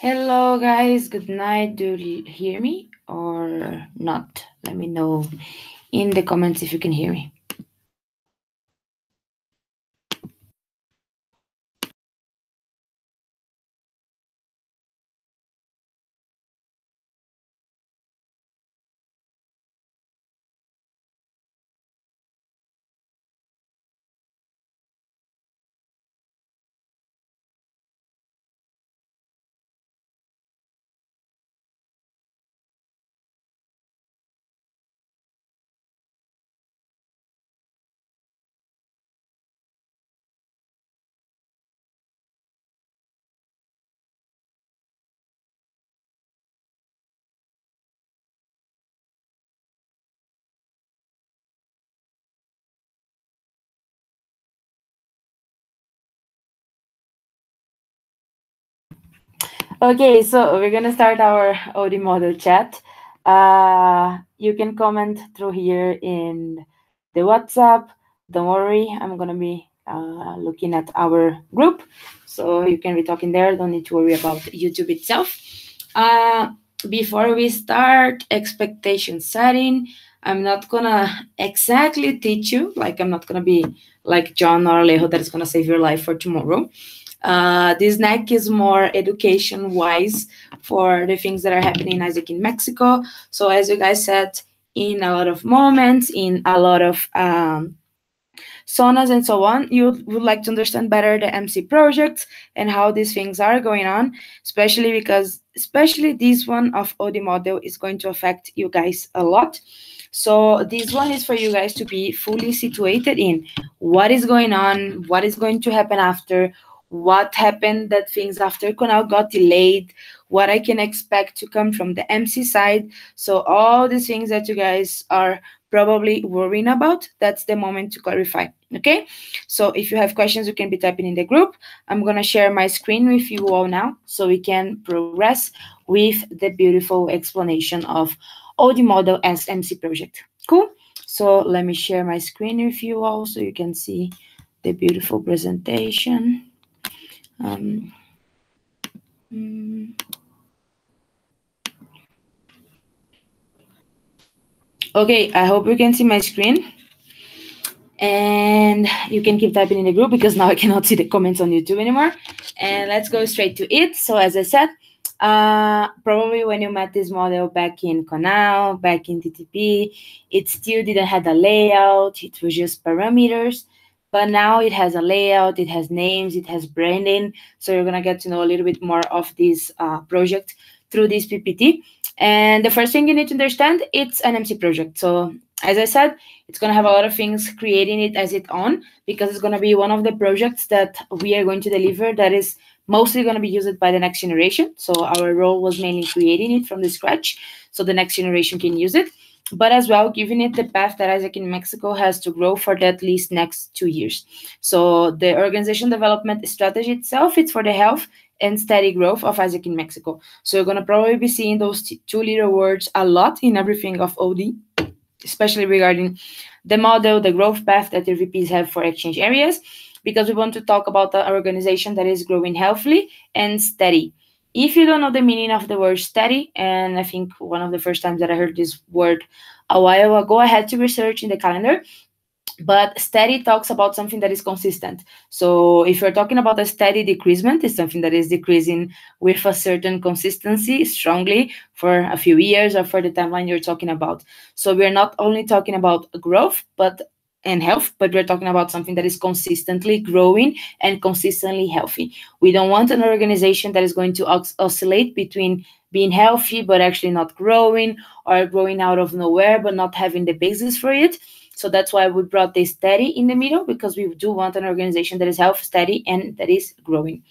Hello, guys. Good night. Do you hear me or not? Let me know in the comments if you can hear me. Okay, so we're gonna start our OD model chat. You can comment through here in the WhatsApp. Don't worry, I'm gonna be looking at our group, so you can be talking there. Don't need to worry about YouTube itself. Before we start expectation setting, I'm not gonna exactly teach you. Like I'm not gonna be like John or Alejo that is gonna save your life for tomorrow. This NEC is more education wise for the things that are happening in Isaac in Mexico. So as you guys said, in a lot of moments, in a lot of saunas and so on, you would like to understand better the MC projects and how these things are going on, especially because especially this one of OD model is going to affect you guys a lot. So this one is for you guys to be fully situated in what is going on, what is going to happen after, what happened that things after Conal got delayed, what I can expect to come from the MC side. So all the things that you guys are probably worrying about, that's the moment to clarify. Okay, so if you have questions, you can be typing in the group. I'm gonna share my screen with you all now so we can progress with the beautiful explanation of OD model as MC project. Cool. So let me share my screen with you all so you can see the beautiful presentation. Um, mm, okay, I hope you can see my screen. And you can keep typing in the group because now I cannot see the comments on YouTube anymore. And let's go straight to it. So as I said, probably when you met this model back in Conal, back in TTP, it still didn't have a layout. It was just parameters. But now it has a layout, it has names, it has branding. So you're going to get to know a little bit more of this project through this PPT. And the first thing you need to understand, it's an MC project. So as I said, it's going to have a lot of things creating it as its own because it's going to be one of the projects that we are going to deliver that is mostly going to be used by the next generation. So our role was mainly creating it from the scratch so the next generation can use it, but as well giving it the path that Isaac in Mexico has to grow for the at least next 2 years. So the organization development strategy itself, it's for the health and steady growth of Isaac in Mexico. So you're going to probably be seeing those two little words a lot in everything of OD, especially regarding the model, the growth path that the VPs have for exchange areas, because we want to talk about an organization that is growing healthily and steady. If you don't know the meaning of the word steady, and I think one of the first times that I heard this word a while ago, I had to research in the calendar. But steady talks about something that is consistent. So if you're talking about a steady decreasement, it's something that is decreasing with a certain consistency strongly for a few years or for the timeline you're talking about. So we're not only talking about growth and health, but we're talking about something that is consistently growing and consistently healthy. We don't want an organization that is going to oscillate between being healthy but actually not growing, or growing out of nowhere but not having the basis for it. So that's why we brought this steady in the middle, because we do want an organization that is health, steady, and that is growing.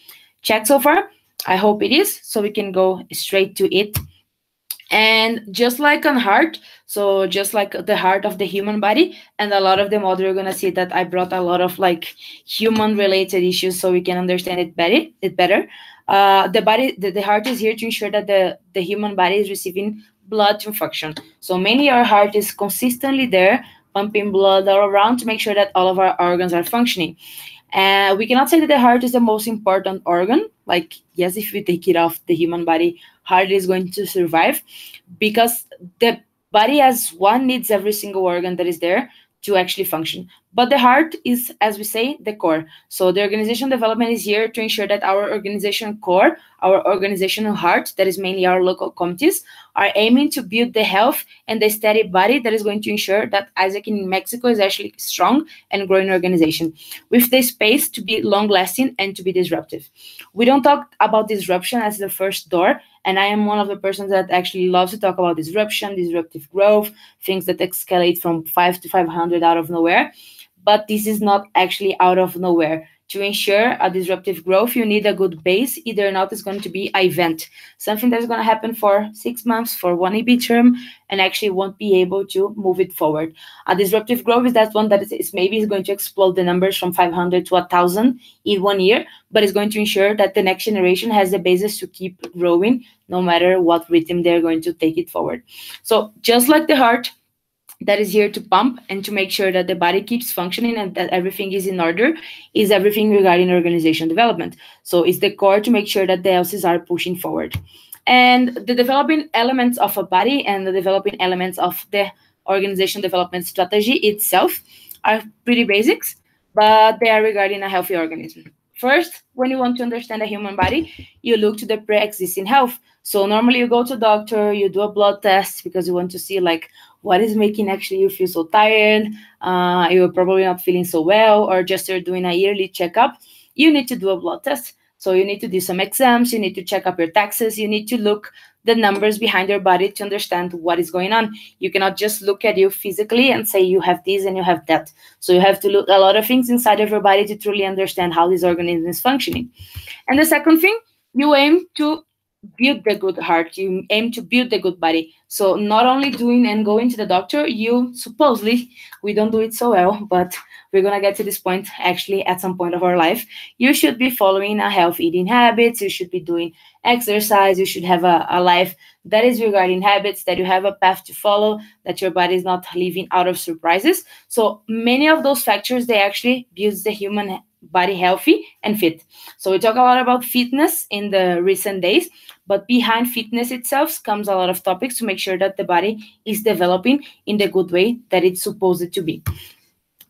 Check so far? I hope it is, so we can go straight to it. And just like on heart, so just like the heart of the human body, and a lot of the model, you're gonna see that I brought a lot of like human related issues so we can understand it better. The heart is here to ensure that the human body is receiving blood to function. So mainly our heart is consistently there pumping blood all around to make sure that all of our organs are functioning. We cannot say that the heart is the most important organ. Like, yes, if we take it off the human body, heart is going to survive, because the body as one needs every single organ that is there to actually function. But the heart is, as we say, the core. So the organizational development is here to ensure that our organization core, our organizational heart, that is mainly our local committees, are aiming to build the health and the steady body that is going to ensure that Isaac in Mexico is actually strong and growing organization, with the space to be long lasting and to be disruptive. We don't talk about disruption as the first door, and I am one of the persons that actually loves to talk about disruption, disruptive growth, things that escalate from 5 to 500 out of nowhere. But this is not actually out of nowhere. To ensure a disruptive growth, you need a good base. Either or not, it's going to be an event, something that's going to happen for 6 months, for one EB term, and actually won't be able to move it forward. A disruptive growth is that one that is maybe is going to explode the numbers from 500 to 1,000 in 1 year, but it's going to ensure that the next generation has the basis to keep growing, no matter what rhythm they're going to take it forward. So just like the heart, that is here to pump and to make sure that the body keeps functioning and that everything is in order, is everything regarding organization development. So it's the core to make sure that the LCs are pushing forward. And the developing elements of a body and the developing elements of the organization development strategy itself are pretty basics, but they are regarding a healthy organism. First, when you want to understand a human body, you look to the pre-existing health. So normally you go to a doctor, you do a blood test because you want to see like what is making actually you feel so tired. You're probably not feeling so well, or just you're doing a yearly checkup. You need to do a blood test. So you need to do some exams, you need to check up your taxes, you need to look the numbers behind your body to understand what is going on. You cannot just look at you physically and say you have this and you have that. So you have to look a lot of things inside of your body to truly understand how this organism is functioning. And the second thing, you aim to build the good heart, you aim to build the good body. So not only doing and going to the doctor, you supposedly, we don't do it so well, but we're going to get to this point actually at some point of our life. You should be following a healthy eating habits, you should be doing exercise, you should have a life that is regarding habits, that you have a path to follow, that your body is not living out of surprises. So many of those factors, they actually build the human body healthy and fit. So we talk a lot about fitness in the recent days, but behind fitness itself comes a lot of topics to make sure that the body is developing in the good way that it's supposed to be.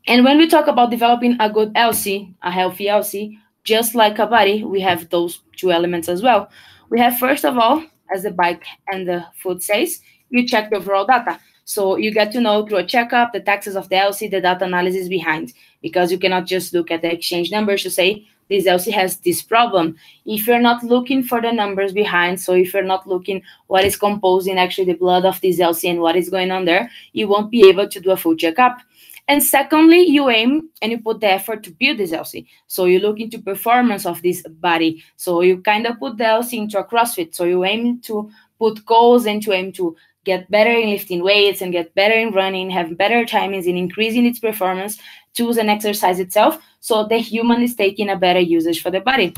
And when we talk about developing a good LC, a healthy LC, just like a body, we have those two elements as well. We have, first of all, as the bike and the food says, you check the overall data. So you get to know through a checkup the taxes of the LC, the data analysis behind, because you cannot just look at the exchange numbers to say this LC has this problem. If you're not looking for the numbers behind, so if you're not looking what is composing actually the blood of this LC and what is going on there, you won't be able to do a full checkup. And secondly, you aim and you put the effort to build this LC. So you look into performance of this body. So you kind of put the LC into a CrossFit. So you aim to put goals and to aim to get better in lifting weights and get better in running, have better timings in increasing its performance, choose an exercise itself. So the human is taking a better usage for the body.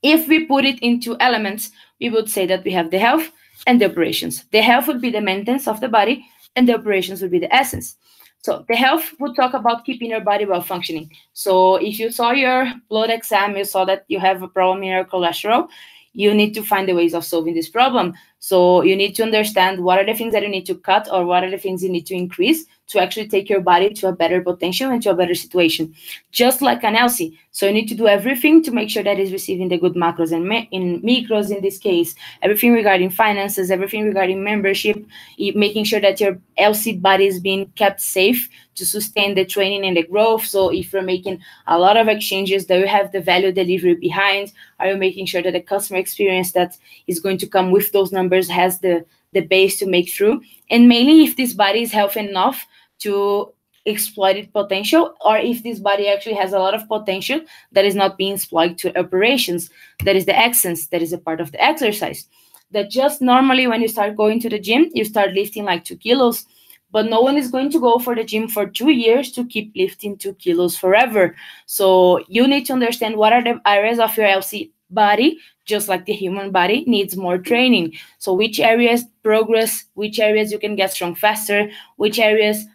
If we put it into elements, we would say that we have the health and the operations. The health would be the maintenance of the body and the operations would be the essence. So the health would talk about keeping your body well functioning. So if you saw your blood exam, you saw that you have a problem in your cholesterol, you need to find the ways of solving this problem. So you need to understand what are the things that you need to cut or what are the things you need to increase to actually take your body to a better potential and to a better situation. Just like an LC. So you need to do everything to make sure that it's receiving the good macros and in micros in this case, everything regarding finances, everything regarding membership, making sure that your LC body is being kept safe to sustain the training and the growth. So if you're making a lot of exchanges, do you have the value delivery behind? Are you making sure that the customer experience that is going to come with those numbers has the base to make through? And mainly if this body is healthy enough to exploit its potential, or if this body actually has a lot of potential that is not being exploited to operations. That is the essence, that is a part of the exercise. That just normally when you start going to the gym, you start lifting like 2 kilos, but no one is going to go for the gym for 2 years to keep lifting 2 kilos forever. So you need to understand what are the areas of your LC body, just like the human body needs more training. So which areas progress, which areas you can get strong faster, which areas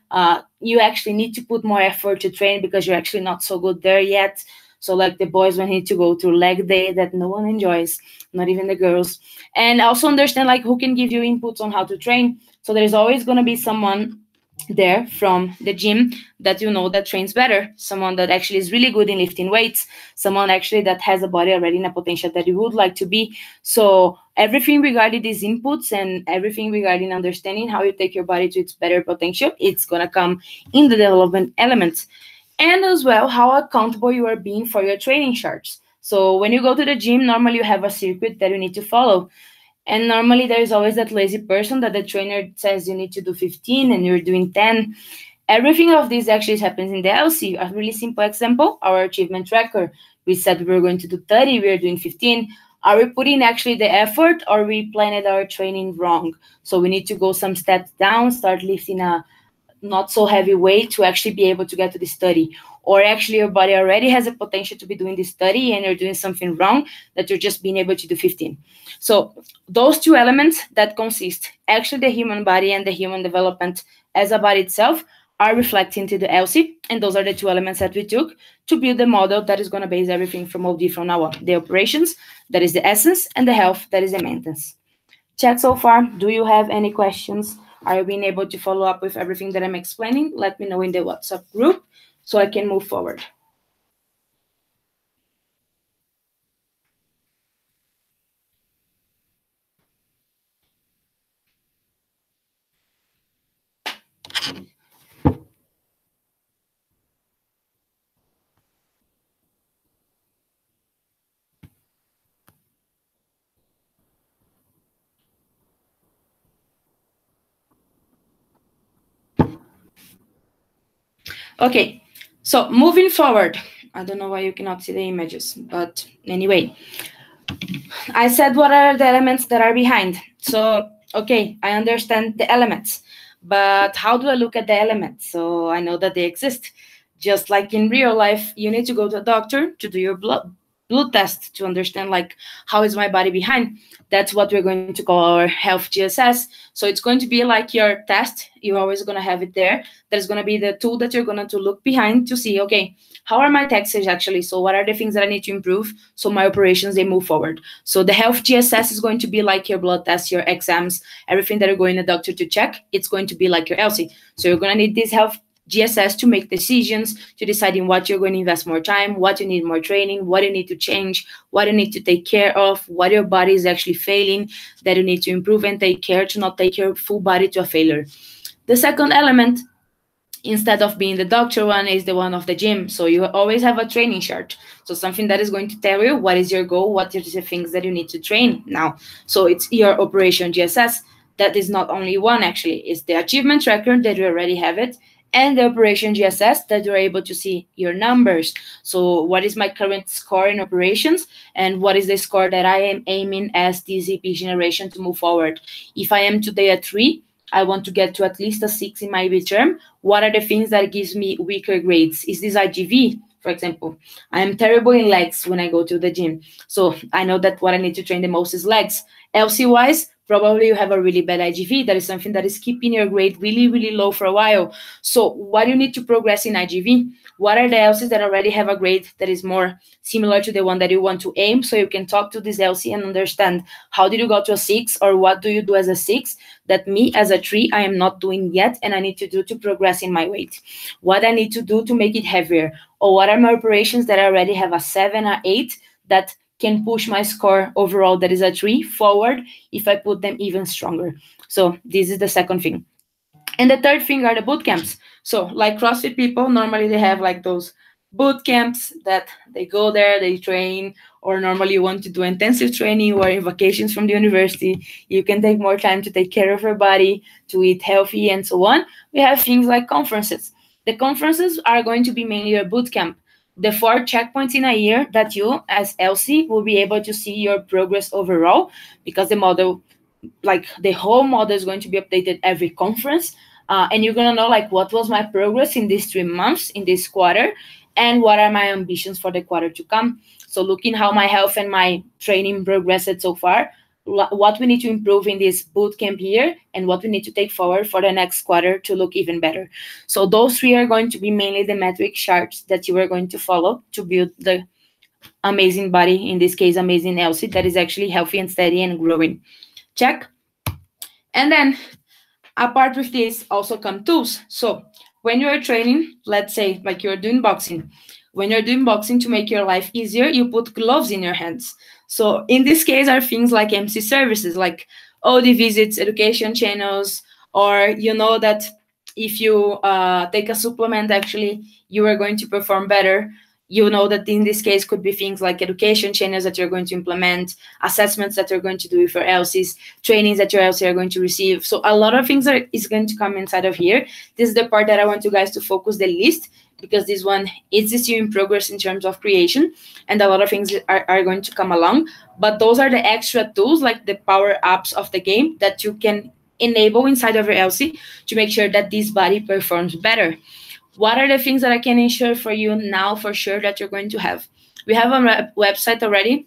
you actually need to put more effort to train because you're actually not so good there yet. So like the boys will need to go through leg day that no one enjoys, not even the girls. And also understand like who can give you inputs on how to train. So there's always going to be someone there from the gym that you know that trains better, someone that actually is really good in lifting weights, someone actually that has a body already in a potential that you would like to be. So everything regarding these inputs and everything regarding understanding how you take your body to its better potential, it's going to come in the development elements. And as well how accountable you are being for your training charts. So when you go to the gym, normally you have a circuit that you need to follow. And normally there is always that lazy person that the trainer says you need to do 15 and you're doing 10. Everything of this actually happens in the LC. A really simple example, our achievement tracker. We said we were going to do 30, we are doing 15. Are we putting actually the effort or we planned our training wrong? So we need to go some steps down, start lifting a not so heavy weight to actually be able to get to the study. Or actually your body already has a potential to be doing this study and you're doing something wrong that you're just being able to do 15. So those two elements that consist actually the human body and the human development as a body itself are reflecting to the LC. And those are the two elements that we took to build the model that is going to base everything from OD from now on. The operations, that is the essence, and the health, that is the maintenance. Chat so far, do you have any questions? Are you being able to follow up with everything that I'm explaining? Let me know in the WhatsApp group so I can move forward. Okay, so moving forward, I don't know why you cannot see the images, but anyway, I said what are the elements that are behind. So, okay, I understand the elements, but how do I look at the elements? So I know that they exist. Just like in real life, you need to go to a doctor to do your blood test to understand like how is my body behind. That's what we're going to call our health GSS. So it's going to be like your test. You're always going to have it there. There's going to be the tool that you're going to look behind to see, okay, how are my taxes actually? So what are the things that I need to improve so my operations, they move forward? So the health GSS is going to be like your blood tests, your exams, everything that you're going to the doctor to check. It's going to be like your LC. So you're going to need this health GSS to make decisions, to decide in what you're going to invest more time, what you need more training, what you need to change, what you need to take care of, what your body is actually failing that you need to improve and take care to not take your full body to a failure. The second element, instead of being the doctor one, is the one of the gym. So you always have a training chart. So something that is going to tell you what is your goal, what are the things that you need to train now. So it's your operation GSS. That is not only one actually, it's the achievement tracker that you already have it, and the operation GSS that you're able to see your numbers. So what is my current score in operations and what is the score that I am aiming as DZP generation to move forward? If I am today at 3, I want to get to at least a 6 in my midterm. What are the things that gives me weaker grades? Is this IGV, for example? I am terrible in legs when I go to the gym. So I know that what I need to train the most is legs. LC-wise, probably you have a really bad IGV. That is something that is keeping your grade really, really low for a while. So what do you need to progress in IGV? What are the LCs that already have a grade that is more similar to the one that you want to aim? So you can talk to this LC and understand how did you go to a 6 or what do you do as a 6 that me as a 3, I am not doing yet and I need to do to progress in my weight. What I need to do to make it heavier, or what are my operations that I already have a 7 or 8 that can push my score overall that is a 3 forward if I put them even stronger. So this is the second thing. And the third thing are the boot camps. So like CrossFit people, normally they have like those boot camps that they go there, they train, or normally you want to do intensive training or in vacations from the university, you can take more time to take care of your body, to eat healthy and so on. We have things like conferences. The conferences are going to be mainly your boot camp. The 4 checkpoints in a year that you as LC will be able to see your progress overall, because the model, like the whole model is going to be updated every conference. And you're going to know like what was my progress in these 3 months, in this quarter, and what are my ambitions for the quarter to come. So looking how my health and my training progressed so far, what we need to improve in this boot camp year, and what we need to take forward for the next quarter to look even better. So those 3 are going to be mainly the metric charts that you are going to follow to build the amazing body, in this case, amazing LC that is actually healthy and steady and growing. Check. And then apart with this also come tools. So when you're training, let's say like you're doing boxing, when you're doing boxing, to make your life easier, you put gloves in your hands. So in this case are things like MC services, like OD visits, education channels, or you know that if you take a supplement, actually you are going to perform better. You know that in this case could be things like education channels that you're going to implement, assessments that you're going to do with your LCs, trainings that your LC are going to receive. So a lot of things is going to come inside of here. This is the part that I want you guys to focus the least, because this one is still in progress in terms of creation, and a lot of things are going to come along. But those are the extra tools, like the power ups of the game, that you can enable inside of your LC to make sure that this body performs better. What are the things that I can ensure for you now for sure that you're going to have? We have a website already.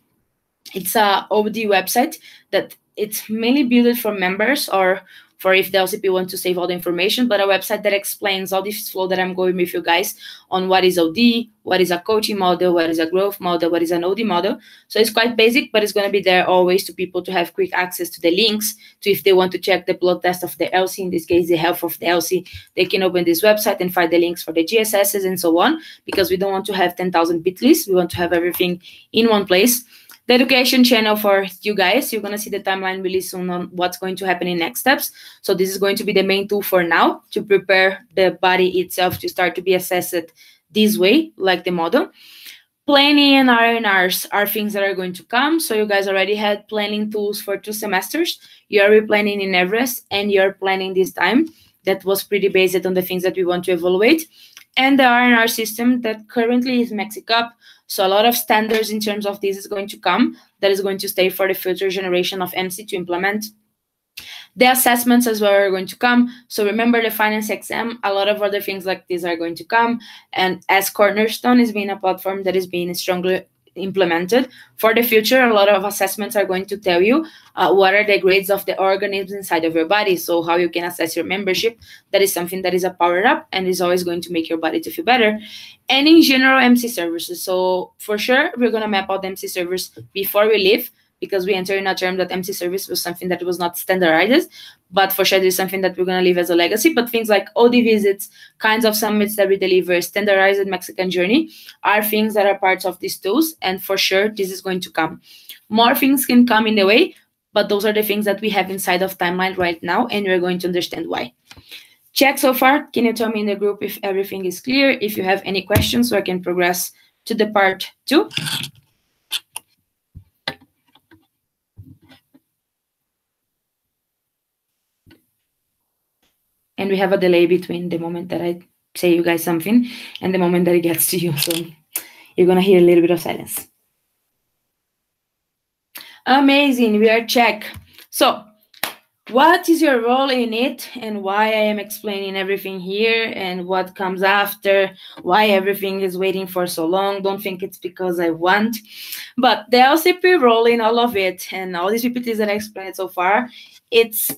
It's a OD website that it's mainly built for members, or for if the LCP wants to save all the information, but a website that explains all this flow that I'm going with you guys on what is OD, what is a coaching model, what is a growth model, what is an OD model. So it's quite basic, but it's going to be there always to people to have quick access to the links, to if they want to check the blood test of the LC, in this case, the health of the LC, they can open this website and find the links for the GSSs and so on, because we don't want to have 10,000 bit lists. We want to have everything in one place. The education channel for you guys, you're going to see the timeline really soon on what's going to happen in next steps. So this is going to be the main tool for now to prepare the body itself to start to be assessed this way, like the model. Planning and R&Rs are things that are going to come. So you guys already had planning tools for 2 semesters. You're replanning in Everest, and you're planning this time. That was pretty based on the things that we want to evaluate. And the R&R system that currently is Mexico. So a lot of standards in terms of this is going to come, that is going to stay for the future generation of MC to implement. The assessments as well are going to come. So remember the finance exam, a lot of other things like this are going to come. And as Cornerstone is being a platform that is being strongly implemented for the future, a lot of assessments are going to tell you what are the grades of the organisms inside of your body. So how you can assess your membership, that is something that is a power up and is always going to make your body to feel better. And in general, MC services. So for sure, we're going to map out the MC service before we leave, because we enter in a term that MC service was something that was not standardized, but for sure this is something that we're going to leave as a legacy. But things like OD visits, kinds of summits that we deliver, standardized Mexican journey are things that are parts of these tools, and for sure this is going to come. More things can come in the way, but those are the things that we have inside of timeline right now, and we're going to understand why. Check so far. Can you tell me in the group if everything is clear, if you have any questions, so I can progress to the part 2? And we have a delay between the moment that I say you guys something and the moment that it gets to you. So you're going to hear a little bit of silence. Amazing. We are check. So what is your role in it, and why I am explaining everything here and what comes after, why everything is waiting for so long. Don't think it's because I want. But the LCP role in all of it and all these PPTs that I explained so far, it's,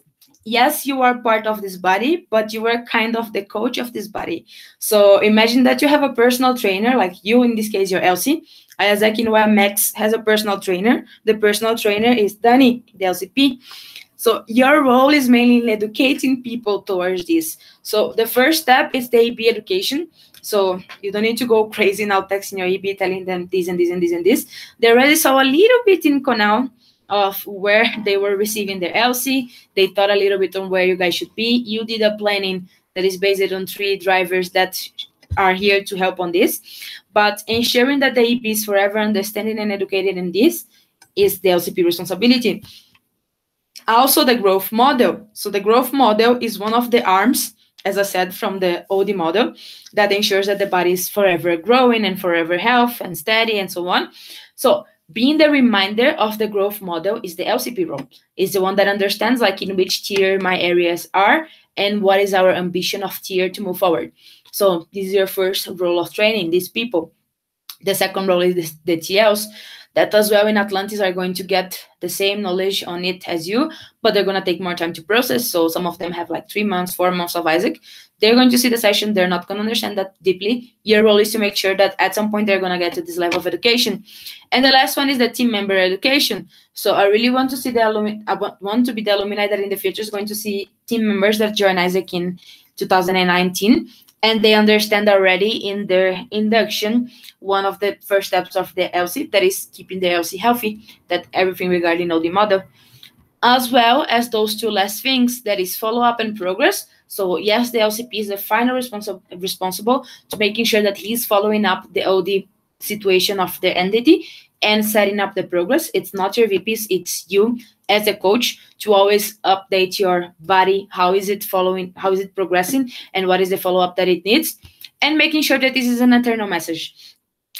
yes, you are part of this body, but you are kind of the coach of this body. So imagine that you have a personal trainer, like you, in this case, your LC. Ayazaki in Max has a personal trainer. The personal trainer is Dani, the LCP. So your role is mainly in educating people towards this. So the first step is the EB education. So you don't need to go crazy now texting your EB, telling them this and this and this and this. They already saw a little bit in Conal of where they were receiving their LC. They thought a little bit on where you guys should be. You did a planning that is based on 3 drivers that are here to help on this. But ensuring that the EP is forever understanding and educated in this is the LCP responsibility. Also, the growth model. So the growth model is one of the arms, as I said, from the OD model that ensures that the body is forever growing and forever health and steady and so on. So being the reminder of the growth model is the LCP role. Is the one that understands like in which tier my areas are and what is our ambition of tier to move forward. So this is your first role of training, these people. The second role is the TLs. that as well in Atlantis are going to get the same knowledge on it as you, but they're going to take more time to process. So some of them have like 3 months, 4 months of Isaac. They're going to see the session. They're not going to understand that deeply. Your role is to make sure that at some point they're going to get to this level of education. And the last one is the team member education. So I really want to see the alumni. I want to be the alumni that in the future is going to see team members that join Isaac in 2019. And they understand already in their induction one of the first steps of the LC, that is keeping the LC healthy, that everything regarding OD model, as well as those two last things, that is follow-up and progress. So yes, the LCP is the final responsible to making sure that he's following up the OD situation of the entity and setting up the progress. It's not your VPs, it's you as a coach to always update your body. How is it following? How is it progressing? And what is the follow-up that it needs? And making sure that this is an internal message.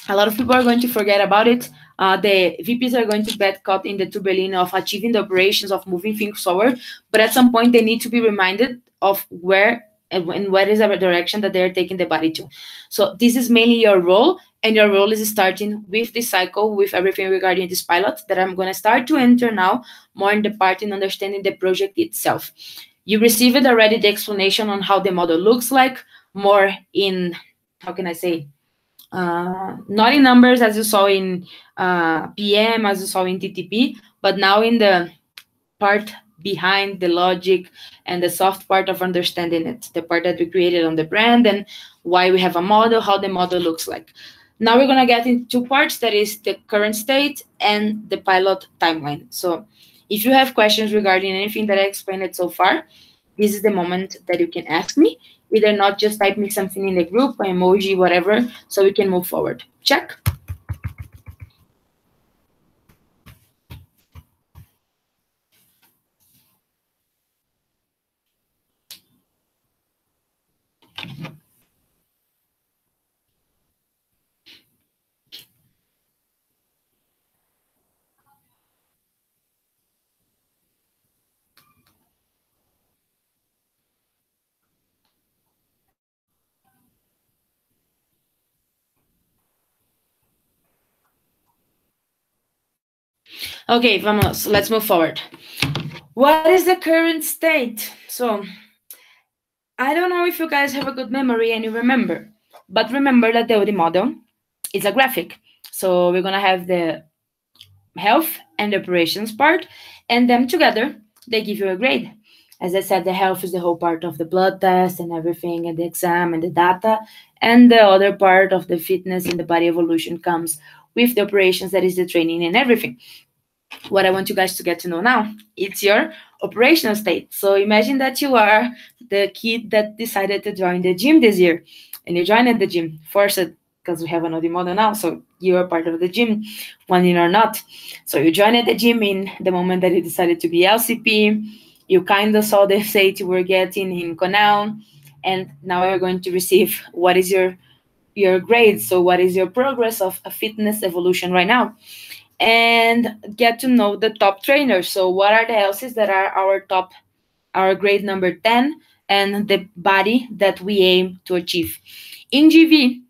A lot of people are going to forget about it. The VPs are going to get caught in the turbulence of achieving the operations, of moving things forward. But at some point, they need to be reminded of where and what is the direction that they're taking the body to. So this is mainly your role. And your role is starting with this cycle, with everything regarding this pilot that I'm going to start to enter now, more in the part in understanding the project itself. You received already the explanation on how the model looks like, more in, how can I say, not in numbers as you saw in PM, as you saw in TTP, but now in the part behind the logic and the soft part of understanding it, the part that we created on the brand and why we have a model, how the model looks like. Now we're going to get into two parts, that is the current state and the pilot timeline. So if you have questions regarding anything that I explained so far, this is the moment that you can ask me. Either not, just type me something in the group, or emoji, whatever, so we can move forward. Check. Okay, vamos, let's move forward. What is the current state? So I don't know if you guys have a good memory and you remember, but remember that the OD model is a graphic. So we're gonna have the health and operations part, and them together, they give you a grade. As I said, the health is the whole part of the blood test and everything, and the exam and the data, and the other part of the fitness and the body evolution comes with the operations, that is the training and everything. What I want you guys to get to know now, it's your operational state. So imagine that you are the kid that decided to join the gym this year, and you joined the gym, forced, because we have an OD model now, so you are part of the gym, one in or not. So you joined the gym in the moment that you decided to be LCP, you kind of saw the state you were getting in Conal, and now you're going to receive what is your grade, so what is your progress of a fitness evolution right now, and get to know the top trainers. So what are the LCs that are our top, our grade number 10, and the body that we aim to achieve. In GV,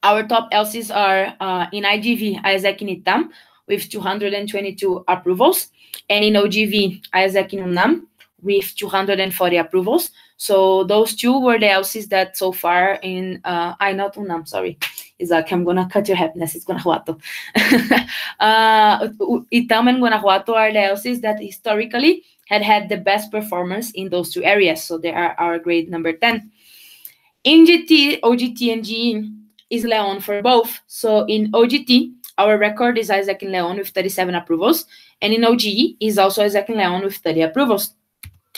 our top LCs are in IGV, Isaac and Itam, with 222 approvals, and in OGV, Isaac and Unam, with 240 approvals. So those two were the LCs that so far in, I not Unam, sorry, Isaac, I'm gonna cut your happiness, it's Guanajuato. Itam and Guanajuato are the LCs that historically had the best performance in those two areas. So they are our grade number 10. In GT, OGT, and GE is Leon for both. So in OGT, our record is Isaac and Leon with 37 approvals. And in OGE is also Isaac and Leon with 30 approvals.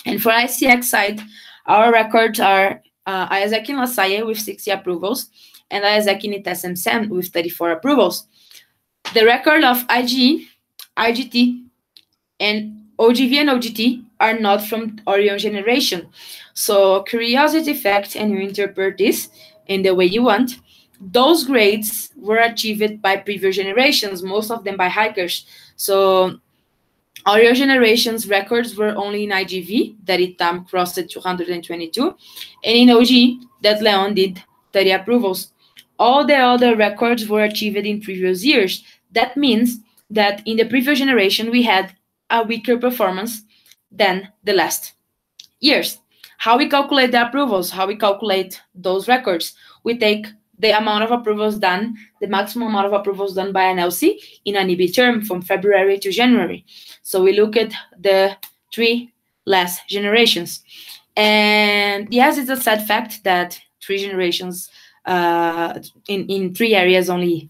And for ICX side, our records are Isaac and Lasalle with 60 approvals and Isaac and Itesem Sam with 34 approvals. The record of IGE, IGT, and OGV and OGT are not from Orion generation. So curiosity fact, and you interpret this in the way you want, those grades were achieved by previous generations, most of them by hikers. So Orion generation's records were only in IGV, that Itam crossed 222, and in OG, that Leon did 30 approvals. All the other records were achieved in previous years. That means that in the previous generation, we had a weaker performance than the last years. How we calculate the approvals, how we calculate those records, we take the amount of approvals done, the maximum amount of approvals done by an LC in an EB term from February to January. So we look at the 3 last generations. And yes, it's a sad fact that 3 generations, in 3 areas only,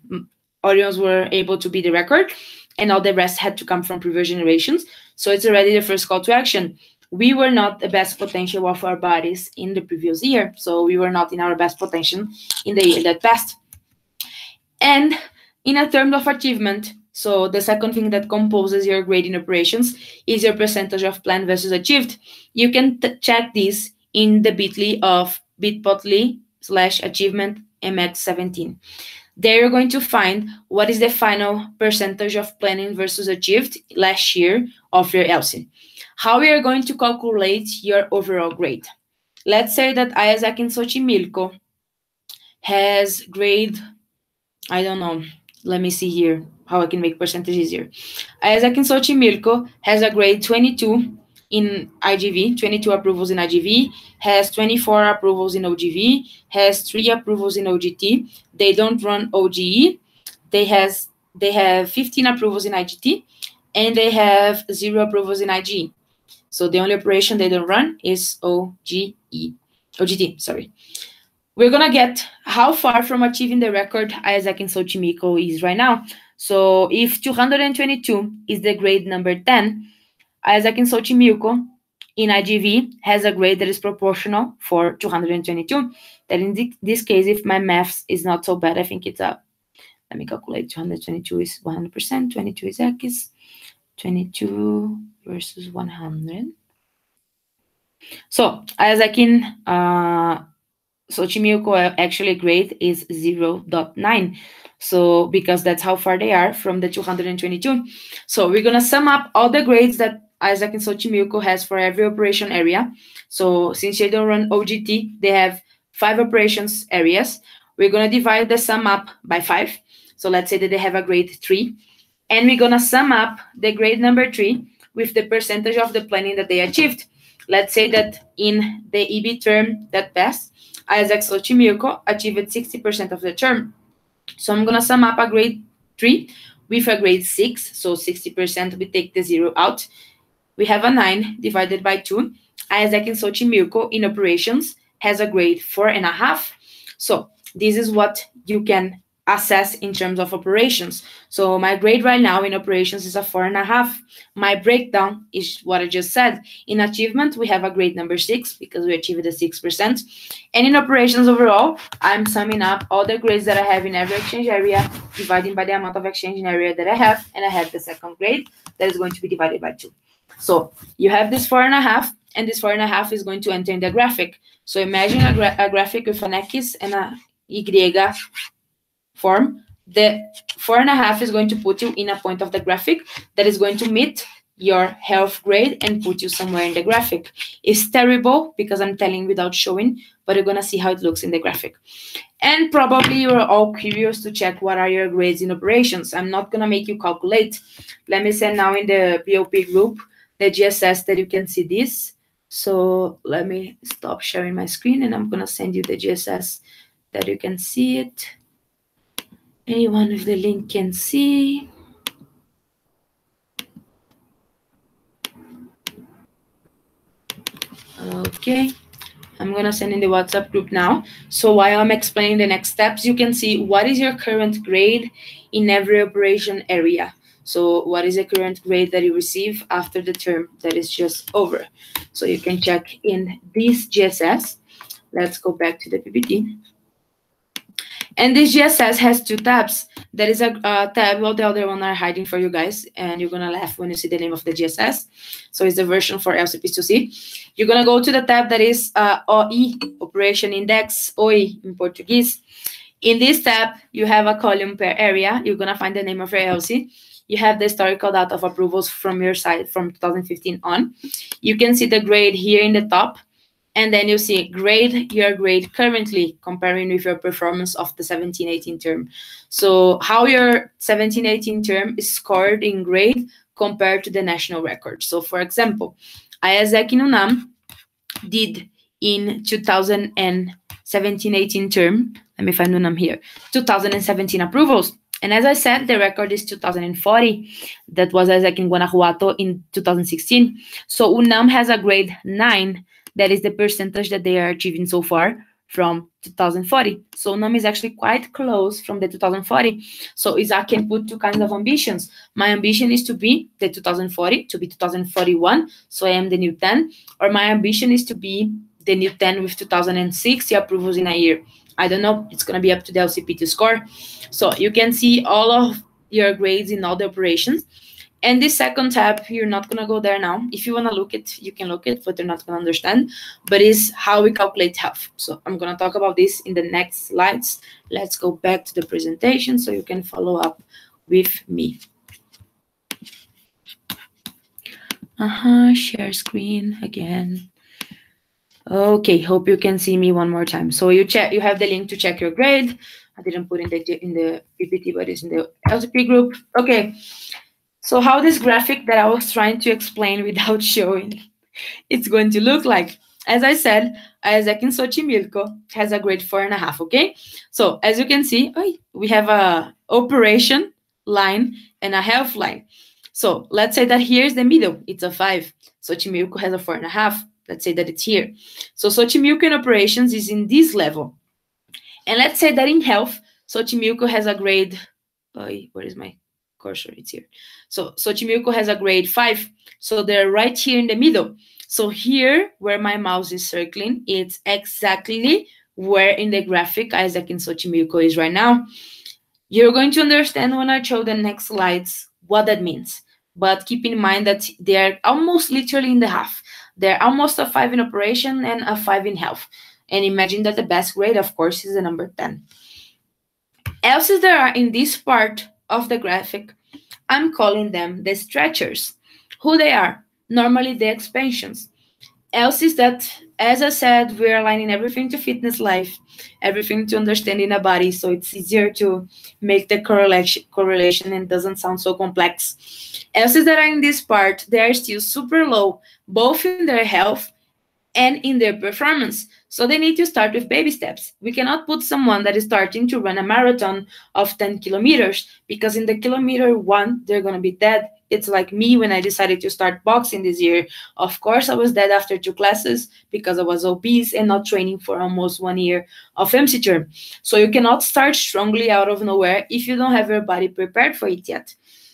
Orions were able to beat the record, and all the rest had to come from previous generations. So it's already the first call to action. We were not the best potential of our bodies in the previous year. So we were not in our best potential in the year that passed. And in a term of achievement, so the second thing that composes your grade in operations is your percentage of planned versus achieved. You can check this in the bit.ly of bit.ly/achievement mx17. There you're going to find what is the final percentage of planning versus achieved last year of your LC. How we are going to calculate your overall grade. Let's say that Isaac in Xochimilco has grade, I don't know, let me see here how I can make percentage easier. Isaac in Xochimilco has a grade 22 in IGV, 22 approvals in IGV, has 24 approvals in OGV, has 3 approvals in OGT. They don't run OGE. They have 15 approvals in IGT, and they have 0 approvals in IGE. So the only operation they don't run is OGT, sorry. We're going to get how far from achieving the record Isaac in Xochimilco is right now. So if 222 is the grade number 10, Isaac in Xochimilco in IGV has a grade that is proportional for 222. That in this case, if my maths is not so bad, I think it's let me calculate, 222 is 100%, 22 is X, 22 versus 100. So Isaac in Xochimilco actually grade is 0.9. So because that's how far they are from the 222. So we're going to sum up all the grades that Isaac in Xochimilco has for every operation area. So since they don't run OGT, they have 5 operations areas. We're going to divide the sum up by 5. So let's say that they have a grade 3. And we're going to sum up the grade number 3 with the percentage of the planning that they achieved. Let's say that in the EB term that passed, Isaac Xochimilco achieved 60% of the term. So I'm going to sum up a grade 3 with a grade 6. So 60%, we take the 0 out. We have a 9 divided by 2. Isaac in Xochimilco in operations has a grade 4.5. So this is what you can assess in terms of operations. So my grade right now in operations is a 4.5. My breakdown is what I just said. In achievement, we have a grade number 6 because we achieved the 6%. And in operations overall, I'm summing up all the grades that I have in every exchange area, dividing by the amount of exchange area that I have, and I have the second grade that is going to be divided by 2. So you have this 4.5, and this 4.5 is going to enter in the graphic. So imagine a graphic with an X and a Y form. The 4.5 is going to put you in a point of the graphic that is going to meet your health grade and put you somewhere in the graphic. It's terrible because I'm telling without showing, but you're going to see how it looks in the graphic. And probably you're all curious to check what are your grades in operations. I'm not going to make you calculate. Let me send now in the POP group the GSS that you can see this. So let me stop sharing my screen and I'm going to send you the GSS that you can see it. Anyone with the link can see. Okay, I'm going to send in the WhatsApp group now. So while I'm explaining the next steps, you can see what is your current grade in every operation area. So what is the current grade that you receive after the term that is just over? So you can check in this GSS. Let's go back to the PPT. And this GSS has 2 tabs. There is a tab, well, the other one are hiding for you guys, and you're going to laugh when you see the name of the GSS. So it's the version for LCPs to see. You're going to go to the tab that is OI, Operation Index, OI in Portuguese. In this tab, you have a column per area. You're going to find the name of your LC. You have the historical data of approvals from your side from 2015 on. You can see the grade here in the top. And then you see grade, your grade currently comparing with your performance of the 17-18 term. So how your 17-18 term is scored in grade compared to the national record. So for example, IASEC in UNAM did in 2017-18 term, let me find UNAM here, 2017 approvals. And as I said, the record is 2040. That was IASEC in Guanajuato in 2016. So UNAM has a grade 9. That is the percentage that they are achieving so far from 2040. So UNAM is actually quite close from the 2040. So Isaac can put two kinds of ambitions. My ambition is to be the 2040, to be 2041. So I am the new 10. Or my ambition is to be the new 10 with 2060 approvals in a year. I don't know. It's going to be up to the LCP to score. So you can see all of your grades in all the operations. And this second tab, you're not going to go there now. If you want to look it, you can look it, but you're not going to understand. But it's how we calculate health. So I'm going to talk about this in the next slides. Let's go back to the presentation so you can follow up with me. Share screen again. Okay, hope you can see me one more time. So you have the link to check your grade. I didn't put in the PPT, but it's in the LCP group. Okay. So how this graphic that I was trying to explain without showing, it's going to look like. As I said, IASEC in Xochimilco has a grade 4.5, okay? So as you can see, we have a operation line and a health line. So let's say that here's the middle, it's a 5. Xochimilco has a 4.5. Let's say that it's here. So Xochimilco in operations is in this level. And let's say that in health, Xochimilco has a grade, where is my cursor? It's here. So Xochimilco has a grade 5. So they're right here in the middle. So here, where my mouse is circling, it's exactly where in the graphic IASEC in Xochimilco is right now. You're going to understand when I show the next slides what that means. But keep in mind that they're almost literally in the half. They're almost a 5 in operation and a 5 in health. And imagine that the best grade, of course, is the number 10. Else's that are in this part of the graphic, I'm calling them the stretchers. Who they are? Normally the expansions. Else's that, as I said, we're aligning everything to fitness life, everything to understanding a body, so it's easier to make the correlation and doesn't sound so complex. Else's that are in this part, they are still super low, both in their health and in their performance. So they need to start with baby steps. We cannot put someone that is starting to run a marathon of 10 kilometers because in the kilometer 1, they're going to be dead. It's like me when I decided to start boxing this year. Of course, I was dead after 2 classes because I was obese and not training for almost 1 year of MC term. So you cannot start strongly out of nowhere if you don't have your body prepared for it yet.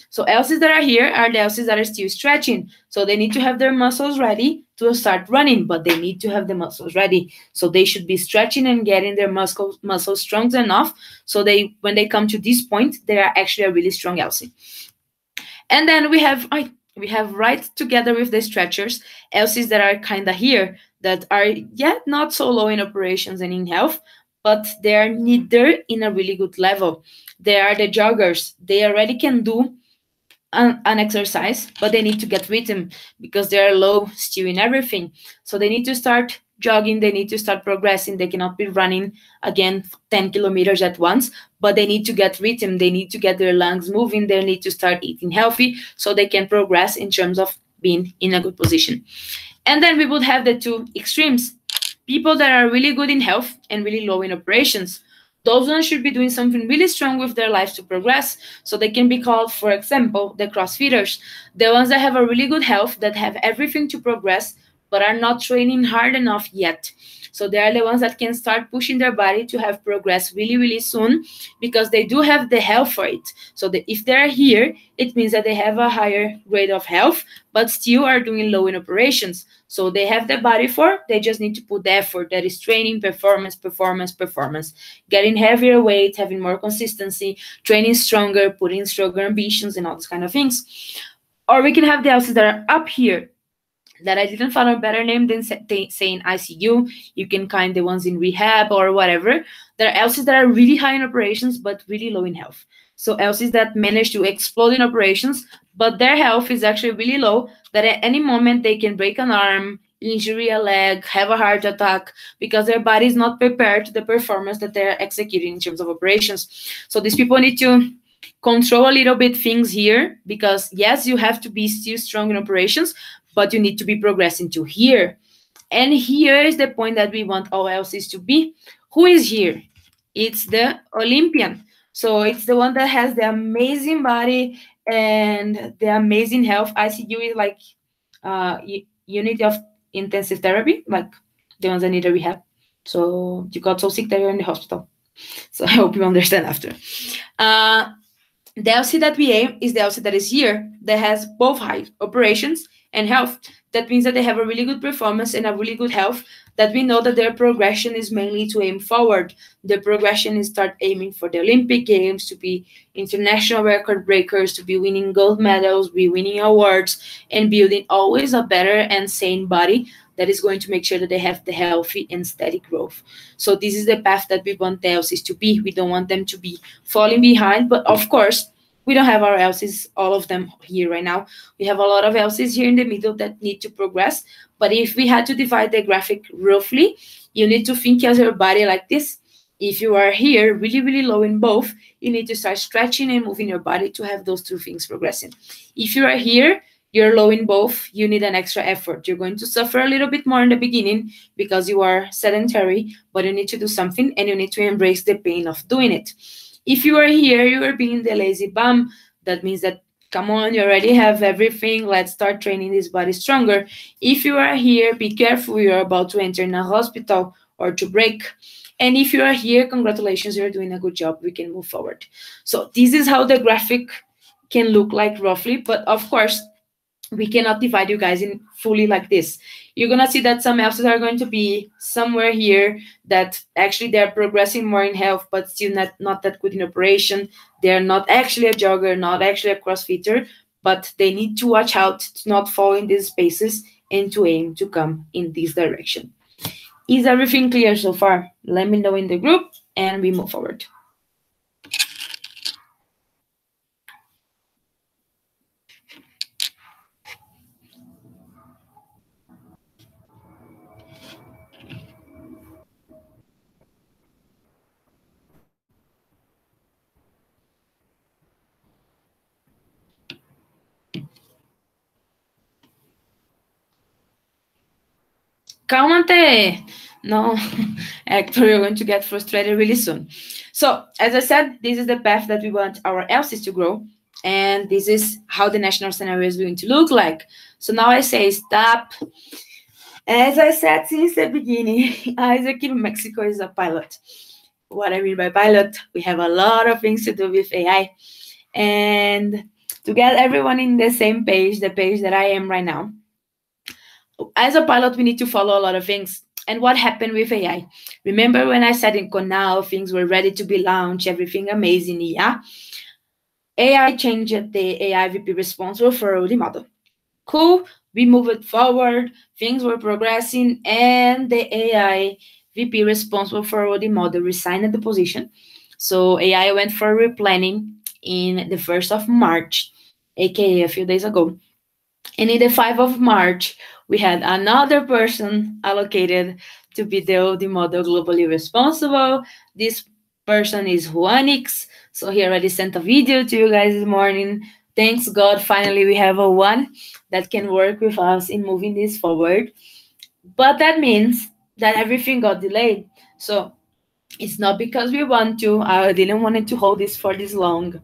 So LCs that are here are the LCs that are still stretching. So they need to have their muscles ready to start running, but they need to have the muscles ready. So they should be stretching and getting their muscles strong enough so when they come to this point, they are actually a really strong LC. And then we have right together with the stretchers, LCs that are kind of here, that are yet not so low in operations and in health, but they are neither in a really good level. They are the joggers. They already can do an exercise, but they need to get rhythm because they are low still in everything. So they need to start jogging, they need to start progressing. They cannot be running again 10 kilometers at once, but they need to get rhythm. They need to get their lungs moving. They need to start eating healthy so they can progress in terms of being in a good position. And then we would have the two extremes. People that are really good in health and really low in operations. Those ones should be doing something really strong with their lives to progress. So they can be called, for example, the CrossFitters. The ones that have a really good health, that have everything to progress, but are not training hard enough yet. So they are the ones that can start pushing their body to have progress really, really soon because they do have the health for it. So if they're here, it means that they have a higher grade of health, but still are doing low in operations. So they have the body for, they just need to put the effort. That is training, performance, getting heavier weight, having more consistency, training stronger, putting stronger ambitions and all those kind of things. Or we can have the LCs that are up here, that I didn't find a better name than saying ICU. You can kind the ones in rehab or whatever. There are LCs that are really high in operations, but really low in health. So LCs that manage to explode in operations, but their health is actually really low, that at any moment they can break an arm, injury a leg, have a heart attack, because their body is not prepared to the performance that they're executing in terms of operations. So these people need to control a little bit things here, because yes, you have to be still strong in operations, but you need to be progressing to here. And here is the point that we want all LCs to be. Who is here? It's the Olympian. So it's the one that has the amazing body and the amazing health. ICU is like unit of intensive therapy, like the ones that need a rehab. So you got so sick that you're in the hospital. So I hope you understand after. The LC that we aim is the LC that is here, that has both height, operations, and health. That means that they have a really good performance and a really good health, that we know that their progression is mainly to aim forward. The progression is start aiming for the Olympic Games, to be international record breakers, to be winning gold medals, be winning awards, and building always a better and sane body that is going to make sure that they have the healthy and steady growth. So this is the path that we want the LCs to be. We don't want them to be falling behind, but of course, we don't have our LCs, all of them here right now. We have a lot of LCs here in the middle that need to progress. But if we had to divide the graphic roughly, you need to think as your body like this. If you are here really, really low in both, you need to start stretching and moving your body to have those two things progressing. If you are here, you're low in both, you need an extra effort. You're going to suffer a little bit more in the beginning because you are sedentary, but you need to do something and you need to embrace the pain of doing it. If you are here, you are being the lazy bum. That means that, come on, you already have everything. Let's start training this body stronger. If you are here, be careful. You're about to enter in a hospital or to break. And if you are here, congratulations, you're doing a good job. We can move forward. So this is how the graphic can look like roughly. But of course, we cannot divide you guys in fully like this. You're going to see that some LCs are going to be somewhere here that actually they're progressing more in health, but still not that good in operation. They're not actually a jogger, not actually a crossfitter, but they need to watch out to not fall in these spaces and to aim to come in this direction. Is everything clear so far? Let me know in the group and we move forward. Cálmate! No, actually, you're going to get frustrated really soon. So, as I said, this is the path that we want our LCs to grow, and this is how the national scenario is going to look like. So now I say stop. As I said since the beginning, Isaac in Mexico is a pilot. What I mean by pilot, we have a lot of things to do with AI. And to get everyone in the same page, the page that I am right now, as a pilot, we need to follow a lot of things. And what happened with AI? Remember when I said in Conal, things were ready to be launched, everything amazing, yeah? AI changed the AI VP responsible for the model. Cool, we moved forward, things were progressing, and the AI VP responsible for the model resigned the position. So AI went for replanning in the 1st of March, aka a few days ago. And in the 5th of March, we had another person allocated to be the model globally responsible. This person is Juanix. So he already sent a video to you guys this morning. Thanks God, finally we have a one that can work with us in moving this forward. But that means that everything got delayed. So it's not because we want to. I didn't want it to hold this for this long.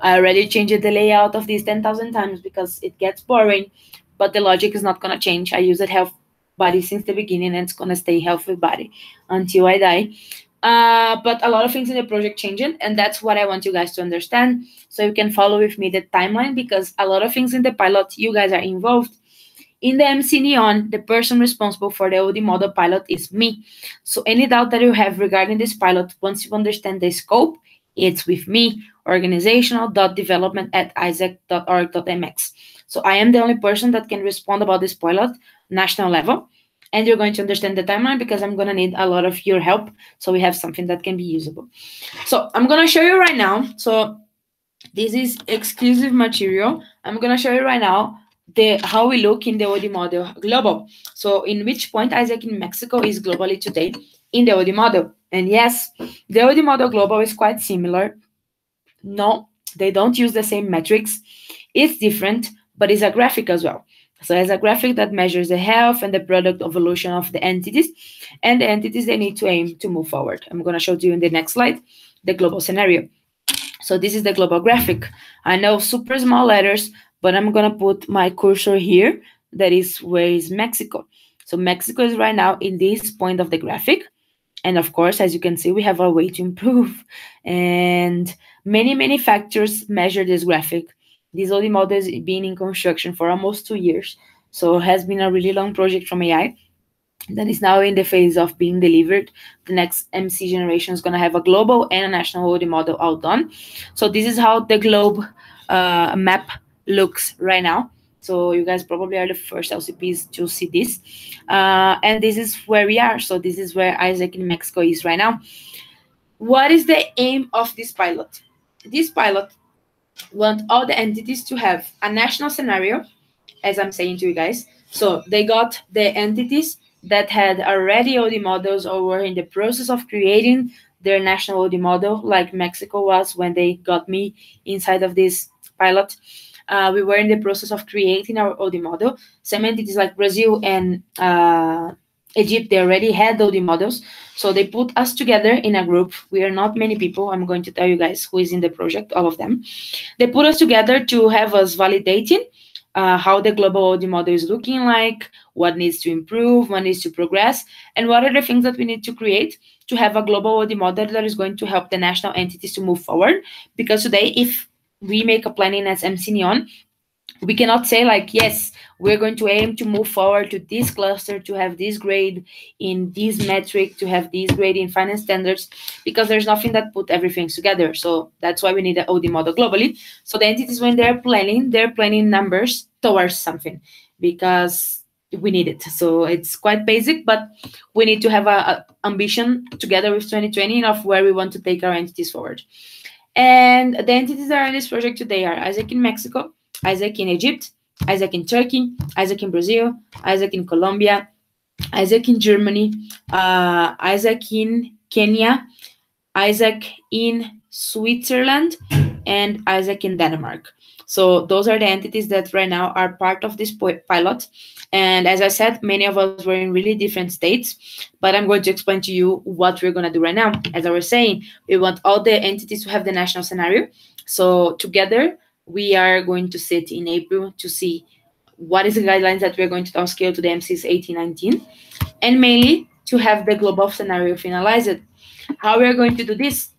I already changed the layout of this 10,000 times because it gets boring, but the logic is not going to change. I use it health body since the beginning, and it's going to stay healthy body until I die. But a lot of things in the project changing, and that's what I want you guys to understand, so you can follow with me the timeline, because a lot of things in the pilot, you guys are involved. In the MC Neon, the person responsible for the OD model pilot is me. So any doubt that you have regarding this pilot, once you understand the scope, it's with me, organizational.development@isaac.org.mx. So I am the only person that can respond about this pilot, national level. And you're going to understand the timeline because I'm going to need a lot of your help so we have something that can be usable. So I'm going to show you right now. So this is exclusive material. I'm going to show you right now how we look in the OD model global. So in which point Isaac in Mexico is globally today in the OD model. And yes, the OD model global is quite similar. No, they don't use the same metrics. It's different, but it's a graphic as well. So it's a graphic that measures the health and the product evolution of the entities and the entities they need to aim to move forward. I'm going to show you in the next slide the global scenario. So this is the global graphic. I know super small letters, but I'm going to put my cursor here. That is where is Mexico. So Mexico is right now in this point of the graphic. And of course, as you can see, we have a way to improve. And many factors measure this graphic. This OD model has been in construction for almost 2 years. So it has been a really long project from AI that is now in the phase of being delivered. The next MC generation is going to have a global and a national OD model all done. So this is how the globe map looks right now. So you guys probably are the first LCPs to see this. And this is where we are. So this is where Isaac in Mexico is right now. What is the aim of this pilot? This pilot wants all the entities to have a national scenario, as I'm saying to you guys. So they got the entities that had already OD models or were in the process of creating their national OD model, like Mexico was when they got me inside of this pilot. We were in the process of creating our OD model. Some entities like Brazil and Egypt, they already had OD models. So they put us together in a group. We are not many people. I'm going to tell you guys who is in the project, all of them. They put us together to have us validating how the global OD model is looking like, what needs to improve, what needs to progress, and what are the things that we need to create to have a global OD model that is going to help the national entities to move forward. Because today, if we make a planning as MC Neon, we cannot say like, yes, we're going to aim to move forward to this cluster, to have this grade in this metric, to have this grade in finance standards, because there's nothing that put everything together. So that's why we need an OD model globally. So the entities, when they're planning numbers towards something, because we need it. So it's quite basic, but we need to have a ambition together with 2020 of where we want to take our entities forward. And the entities that are in this project today are Isaac in Mexico, Isaac in Egypt, Isaac in Turkey, Isaac in Brazil, Isaac in Colombia, Isaac in Germany, Isaac in Kenya, Isaac in Switzerland, and Isaac in Denmark. So those are the entities that right now are part of this pilot. And as I said, many of us were in really different states, but I'm going to explain to you what we're going to do right now. As I was saying, we want all the entities to have the national scenario. So together, we are going to sit in April to see what is the guidelines that we're going to downscale to the MCs 1819, and mainly to have the global scenario finalized. How we are going to do this?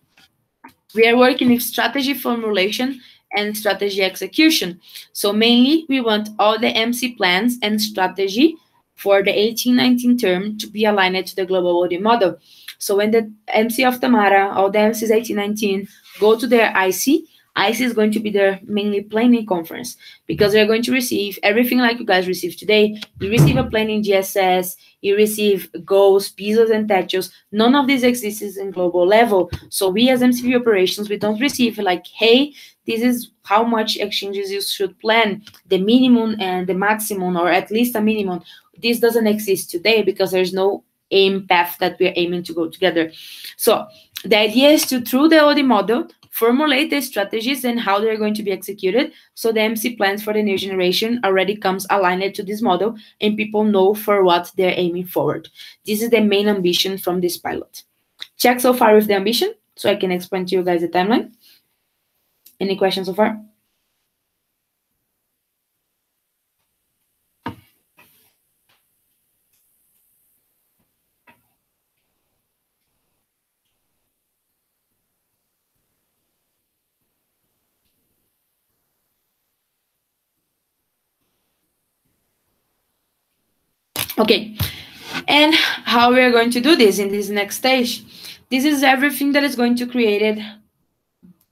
We are working with strategy formulation and strategy execution. So mainly, we want all the MC plans and strategy for the 1819 term to be aligned to the global OD model. So when the MC of Tamara or the MCs 1819 go to their IC is going to be their mainly planning conference, because they're going to receive everything like you guys received today. You receive a planning GSS, you receive goals, pisos, and techos. None of this exists in global level. So we as MCV operations, we don't receive like, hey, this is how much exchanges you should plan, the minimum and the maximum, or at least a minimum. This doesn't exist today because there's no aim path that we're aiming to go together. So the idea is to, through the OD model, formulate the strategies and how they're going to be executed, so the MC plans for the new generation already comes aligned to this model and people know for what they're aiming forward. This is the main ambition from this pilot. Check so far with the ambition, so I can explain to you guys the timeline. Any questions so far? Okay, and how we are going to do this in this next stage? This is everything that is going to be created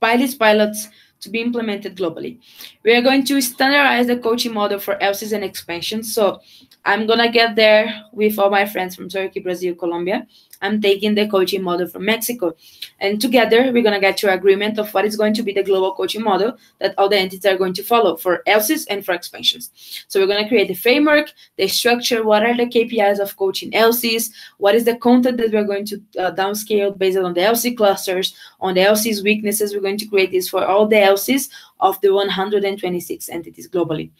by these pilots to be implemented globally. We are going to standardize the coaching model for LCs and expansions. So I'm going to get there with all my friends from Turkey, Brazil, Colombia. I'm taking the coaching model from Mexico. And together, we're going to get to agreement of what is going to be the global coaching model that all the entities are going to follow for LCs and for expansions. So we're going to create the framework, the structure, what are the KPIs of coaching LCs, what is the content that we're going to downscale based on the LC clusters, on the LC's weaknesses. We're going to create this for all the LCs of the 126 entities globally.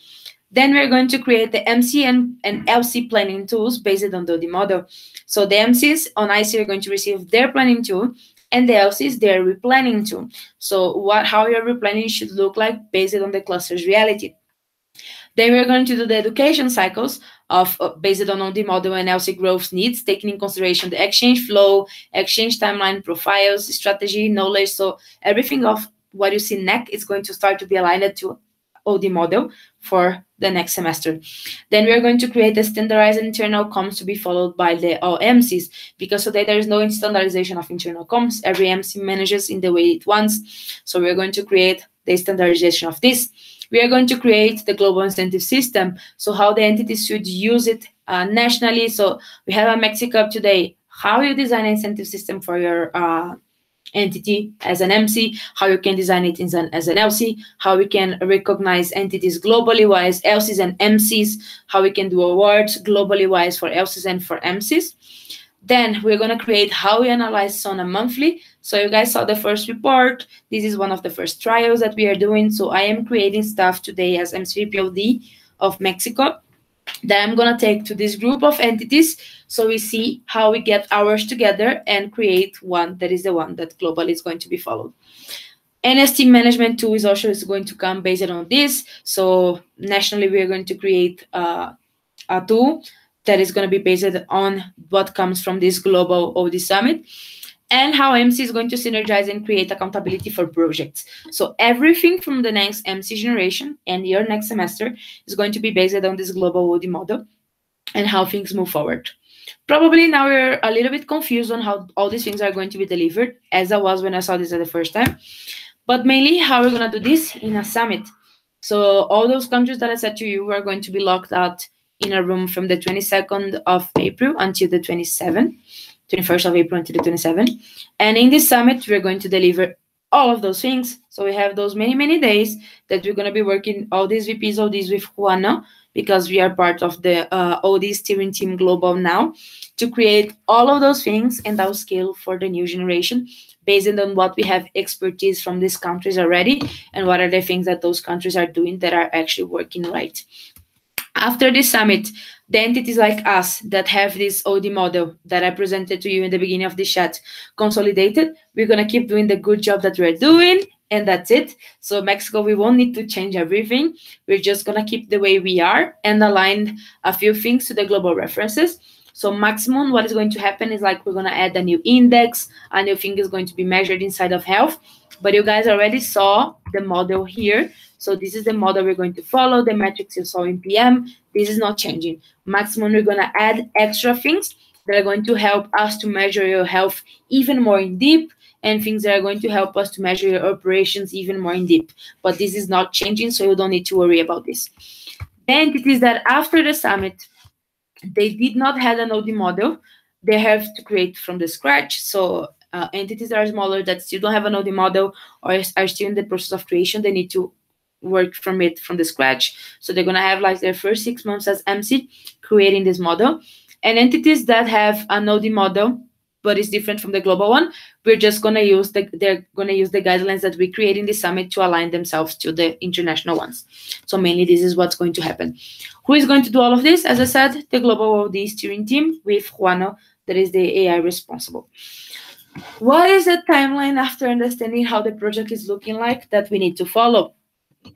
Then we're going to create the MC and LC planning tools based on the model. So the MCs on IC are going to receive their planning tool, and the LCs their replanning tool. So how your replanning should look like based on the cluster's reality. Then we're going to do the education cycles of based on the model and LC growth needs, taking in consideration the exchange flow, exchange timeline, profiles, strategy, knowledge. So everything of what you see NEC is going to start to be aligned to OD model for the next semester. Then we are going to create a standardized internal comms to be followed by the all MCs, because today there is no standardization of internal comms. Every MC manages in the way it wants. So we are going to create the standardization of this. We are going to create the global incentive system. So how the entities should use it nationally. So we have a Mexico today. How you design an incentive system for your entity as an MC, how you can design it as an LC, how we can recognize entities globally wise, LCs and MCs, how we can do awards globally wise for LCs and for MCs. Then we're going to create how we analyze SONA monthly. So you guys saw the first report. This is one of the first trials that we are doing. So I am creating stuff today as MC3POD of Mexico that I'm going to take to this group of entities, so we see how we get ours together and create one that is the one that globally is going to be followed. NST management tool is also going to come based on this. So nationally, we are going to create a tool that is going to be based on what comes from this global OD summit, and how MC is going to synergize and create accountability for projects. So everything from the next MC generation and your next semester is going to be based on this global OD model and how things move forward. Probably now we're a little bit confused on how all these things are going to be delivered, as I was when I saw this at the first time. But mainly how we're going to do this in a summit. So all those countries that I said to you are going to be locked out in a room from the 22nd of April until the 21st of April until the 27th. And in this summit, we're going to deliver all of those things. So we have those many days that we're going to be working all these VPs, all these with Juana, because we are part of the OD steering team global now, to create all of those things and our scale for the new generation based on what we have expertise from these countries already and what are the things that those countries are doing that are actually working right. After this summit, the entities like us that have this OD model that I presented to you in the beginning of this chat consolidated, we're going to keep doing the good job that we're doing, and that's it. So Mexico, we won't need to change everything. We're just going to keep the way we are and align a few things to the global references. So maximum, what is going to happen is like we're going to add a new index, a new thing is going to be measured inside of health. But you guys already saw the model here. So this is the model we're going to follow, the metrics you saw in PM. This is not changing. Maximum, we're going to add extra things that are going to help us to measure your health even more in deep, and things that are going to help us to measure your operations even more in deep. But this is not changing, so you don't need to worry about this. The entities that after the summit, they did not have an OD model, they have to create from the scratch. So entities that are smaller that still don't have an OD model or are still in the process of creation, they need to work from the scratch. So they're going to have like their first 6 months as MC creating this model. And entities that have an OD model but it's different from the global one, we're just going to use they're going to use the guidelines that we create in the summit to align themselves to the international ones. So mainly this is what's going to happen. Who is going to do all of this? As I said, the global OD steering team with Juano, that is the AI responsible. What is the timeline after understanding how the project is looking like that we need to follow?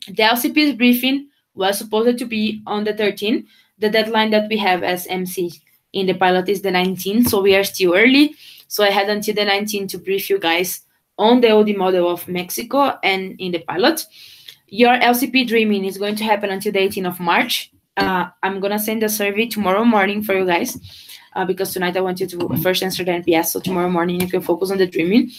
The LCP's briefing was supposed to be on the 13th. The deadline that we have as MC in the pilot is the 19th, so we are still early. So I had until the 19th to brief you guys on the OD model of Mexico and in the pilot. Your LCP dreaming is going to happen until the 18th of March. I'm going to send a survey tomorrow morning for you guys because tonight I want you to first answer the NPS. So tomorrow morning you can focus on the dreaming.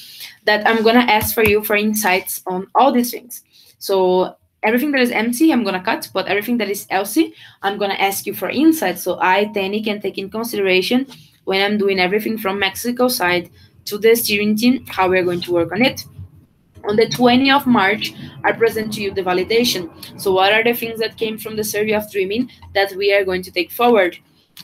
That I'm going to ask for you for insights on all these things. So everything that is MC, I'm gonna cut, but everything that is LC, I'm gonna ask you for insight. So I, Tenny, can take in consideration when I'm doing everything from Mexico side to the steering team, how we're going to work on it. On the 20th of March, I present to you the validation. So what are the things that came from the survey of dreaming that we are going to take forward?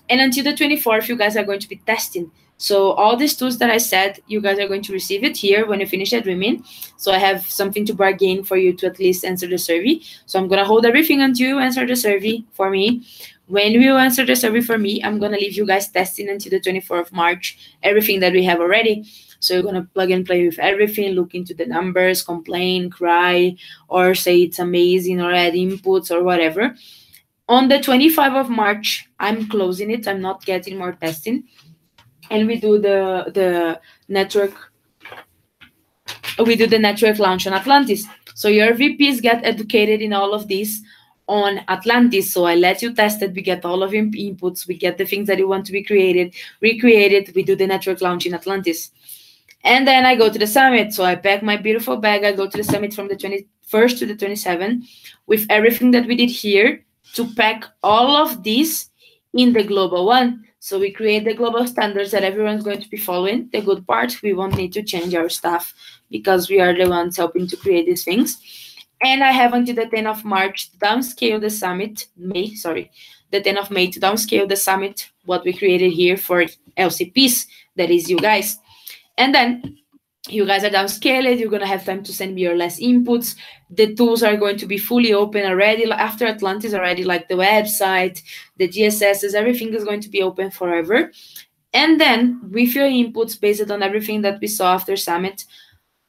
And until the 24th, you guys are going to be testing. So all these tools that I said, you guys are going to receive it here when you finish the dreaming. So I have something to bargain for you to at least answer the survey. So I'm going to hold everything until you answer the survey for me. When you answer the survey for me, I'm going to leave you guys testing until the 24th of March, everything that we have already. So you're going to plug and play with everything, look into the numbers, complain, cry, or say it's amazing, or add inputs or whatever. On the 25th of March, I'm closing it. I'm not getting more testing. And we do the network launch on Atlantis. So your VPs get educated in all of this on Atlantis. So I let you test it. We get all of your inputs. We get the things that you want to be recreated. We do the network launch in Atlantis. And then I go to the summit. So I pack my beautiful bag. I go to the summit from the 21st to the 27th with everything that we did here to pack all of this in the global one. So we create the global standards that everyone's going to be following. The good part, we won't need to change our stuff because we are the ones helping to create these things. And I have until the 10th of March to downscale the summit, the 10th of May to downscale the summit, what we created here for LCPs, that is you guys. And then you guys are downscaled. You're going to have time to send me your last inputs. The tools are going to be fully open already. After Atlantis already, like the website, the GSSs, everything is going to be open forever. And then with your inputs based on everything that we saw after Summit,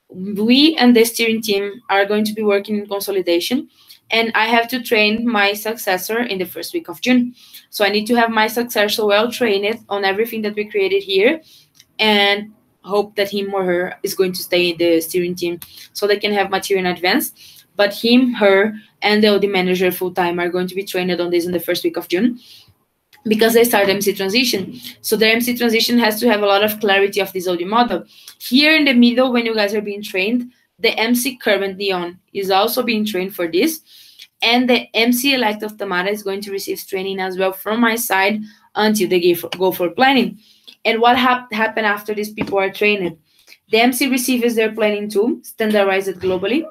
we and the steering team are going to be working in consolidation. And I have to train my successor in the first week of June. So I need to have my successor well trained on everything that we created here, and hope that him or her is going to stay in the steering team so they can have material in advance. But him, her, and the OD manager full-time are going to be trained on this in the first week of June because they start MC transition. So the MC transition has to have a lot of clarity of this OD model. Here in the middle, when you guys are being trained, the MC currently on is also being trained for this. And the MC elect automata is going to receive training as well from my side until they go for planning. And what happened after these people are trained? The MC receives their planning tool, standardized it globally.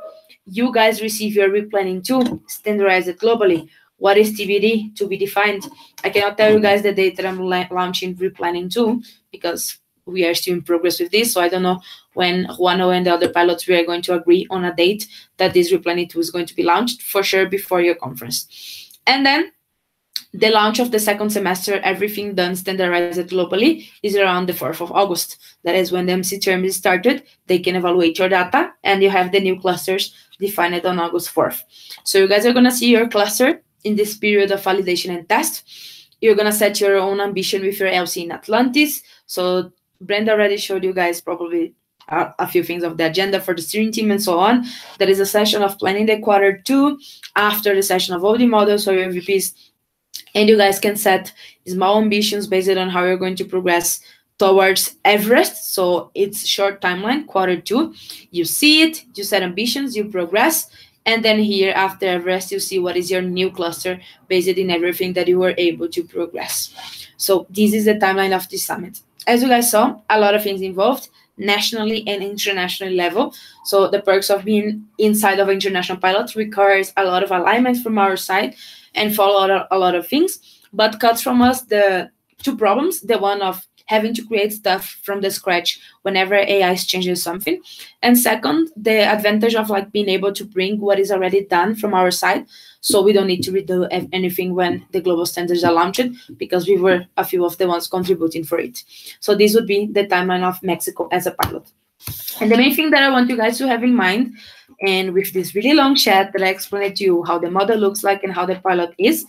You guys receive your replanning tool, standardized it globally. What is TBD? To be defined. I cannot tell you guys the date that I'm launching replanning tool because we are still in progress with this. So I don't know when Juano and the other pilots, we are going to agree on a date that this replanning tool is going to be launched, for sure before your conference. And then the launch of the second semester, everything done standardized globally, is around the 4th of August. That is when the MC term is started. They can evaluate your data, and you have the new clusters defined on August 4th. So you guys are going to see your cluster in this period of validation and test. You're going to set your own ambition with your LC in Atlantis. So Brenda already showed you guys probably a few things of the agenda for the steering team and so on. There is a session of planning the quarter 2 after the session of OD models or your MVPs. And you guys can set small ambitions based on how you're going to progress towards Everest. So it's short timeline, quarter 2. You see it, you set ambitions, you progress. And then here after Everest, you see what is your new cluster based in everything that you were able to progress. So this is the timeline of this summit. As you guys saw, a lot of things involved, nationally and internationally level. So the perks of being inside of international pilots requires a lot of alignment from our side and follow a lot of things, but cuts from us the two problems: the one of having to create stuff from the scratch whenever AI changes something, and second, the advantage of like being able to bring what is already done from our side, so we don't need to redo anything when the global standards are launched, because we were a few of the ones contributing for it. So this would be the timeline of Mexico as a pilot. And the main thing that I want you guys to have in mind, and with this really long chat that I explained to you how the model looks like and how the pilot is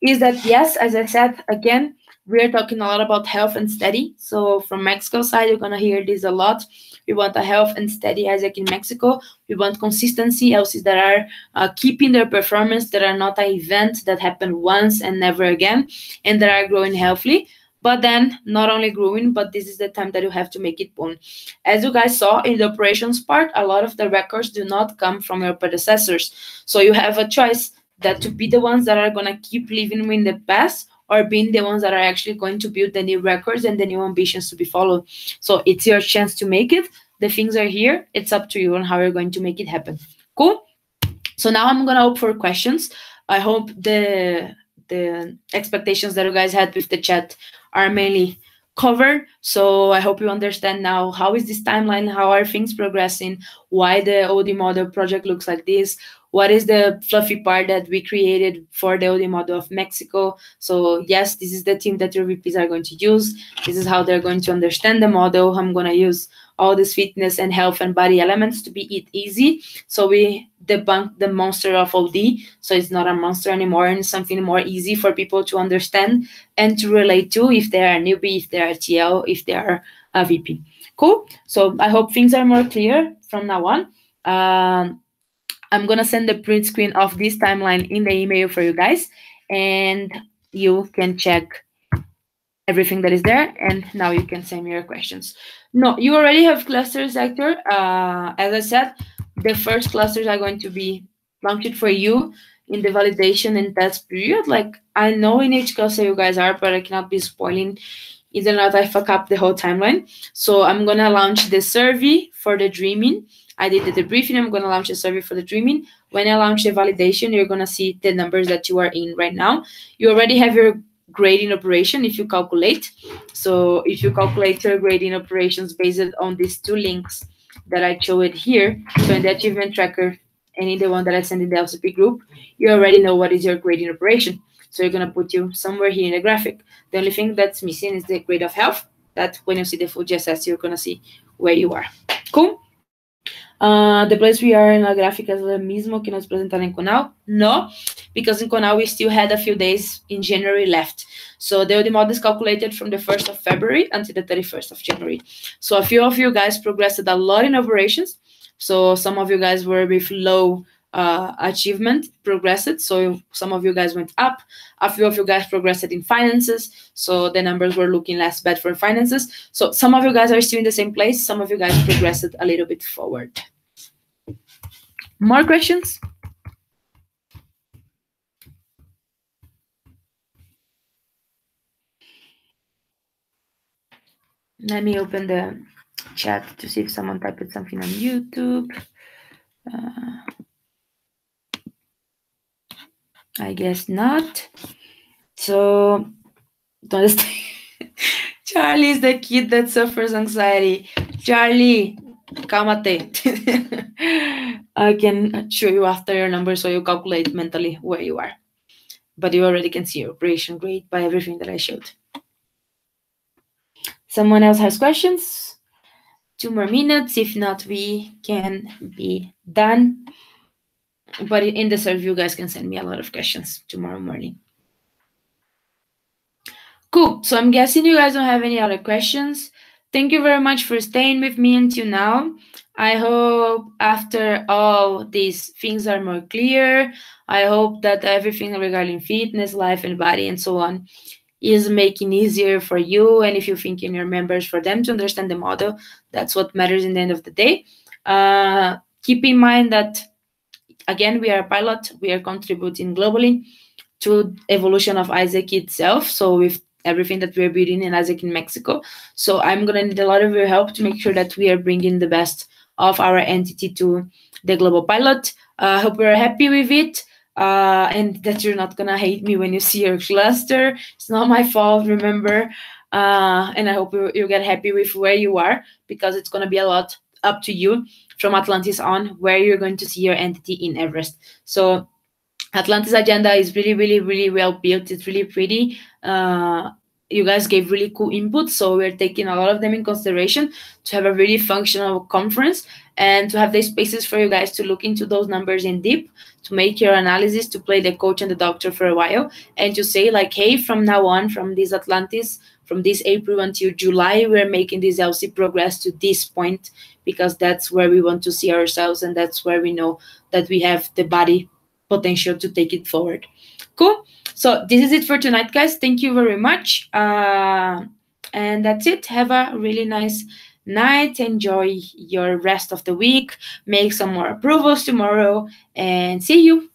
that yes, as I said, again, we're talking a lot about health and steady. So from Mexico side, you're going to hear this a lot. We want a health and steady ASIC in Mexico. We want consistency, LCs that are keeping their performance, that are not an event that happened once and never again, and that are growing healthily. but then not only growing, but this is the time that you have to make it born. As you guys saw in the operations part, a lot of the records do not come from your predecessors. So you have a choice that to be the ones that are going to keep living in the past, or being the ones that are actually going to build the new records and the new ambitions to be followed. So it's your chance to make it. The things are here. It's up to you on how you're going to make it happen. Cool? So now I'm going to open for questions. I hope the expectations that you guys had with the chat are mainly covered. So I hope you understand now how is this timeline, how are things progressing, why the OD model project looks like this, what is the fluffy part that we created for the OD model of Mexico. So yes, this is the team that your VPs are going to use. This is how they're going to understand the model. I'm going to use all these fitness and health and body elements to be it easy. So we debunk the monster of OD. So it's not a monster anymore, and something more easy for people to understand and to relate to if they are a newbie, if they are a TL, if they are a VP. Cool. So I hope things are more clear from now on. I'm going to send the print screen of this timeline in the email for you guys, and you can check everything that is there, and now you can send me your questions. No, you already have clusters, Hector. As I said, the first clusters are going to be launched for you in the validation and test period. Like, I know in each cluster you guys are, but I cannot be spoiling either not I fuck up the whole timeline. So I'm going to launch the survey for the dreaming. I did the debriefing. I'm going to launch a survey for the dreaming. When I launch the validation, you're going to see the numbers that you are in right now. You already have your grading operation if you calculate. So if you calculate your grading operations based on these two links that I showed here, so in the achievement tracker and in the one that I sent in the LCP group, you already know what is your grading operation. So you're going to put you somewhere here in the graphic. The only thing that's missing is the grade of health. That when you see the full GSS, you're going to see where you are. Cool? The place we are in la gráfica es lo mismo que nos presentaron en Conal? No, because in Conal we still had a few days in January left. So the OD model is calculated from the 1st of February until the 31st of January. So a few of you guys progressed a lot in operations. So some of you guys were with low achievement progressed. So some of you guys went up. A few of you guys progressed in finances. So the numbers were looking less bad for finances. So some of you guys are still in the same place. Some of you guys progressed a little bit forward. More questions? Let me open the chat to see if someone typed something on YouTube. I guess not. So, Charlie is the kid that suffers anxiety. Charlie, cálmate. I can show you after your number so you calculate mentally where you are. But you already can see your operation grade by everything that I showed. Someone else has questions? 2 more minutes. If not, we can be done. But in the survey, you guys can send me a lot of questions tomorrow morning. Cool. So I'm guessing you guys don't have any other questions. Thank you very much for staying with me until now. I hope after all these things are more clear. I hope that everything regarding fitness, life, and body, and so on is making easier for you. And if you think in your members, for them to understand the model, that's what matters in the end of the day. Keep in mind that, again, we are a pilot. We are contributing globally to evolution of Isaac itself. So with everything that we're building in Isaac in Mexico. So I'm going to need a lot of your help to make sure that we are bringing the best of our entity to the global pilot. I hope you're happy with it. And that you're not gonna hate me when you see your cluster. It's not my fault, remember. And I hope you get happy with where you are, because it's gonna be a lot up to you from Atlantis on where you're going to see your entity in Everest. So Atlantis agenda is really, really, really well built. It's really pretty. You guys gave really cool input, so we're taking a lot of them in consideration to have a really functional conference and to have the spaces for you guys to look into those numbers in deep, to make your analysis, to play the coach and the doctor for a while, and to say like, hey, from now on, from this Atlantis, from this April until July, we're making this LC progress to this point, because that's where we want to see ourselves, and that's where we know that we have the body potential to take it forward. Cool. So this is it for tonight, guys. Thank you very much. And that's it. Have a really nice night. Enjoy your rest of the week. Make some more approvals tomorrow. And see you.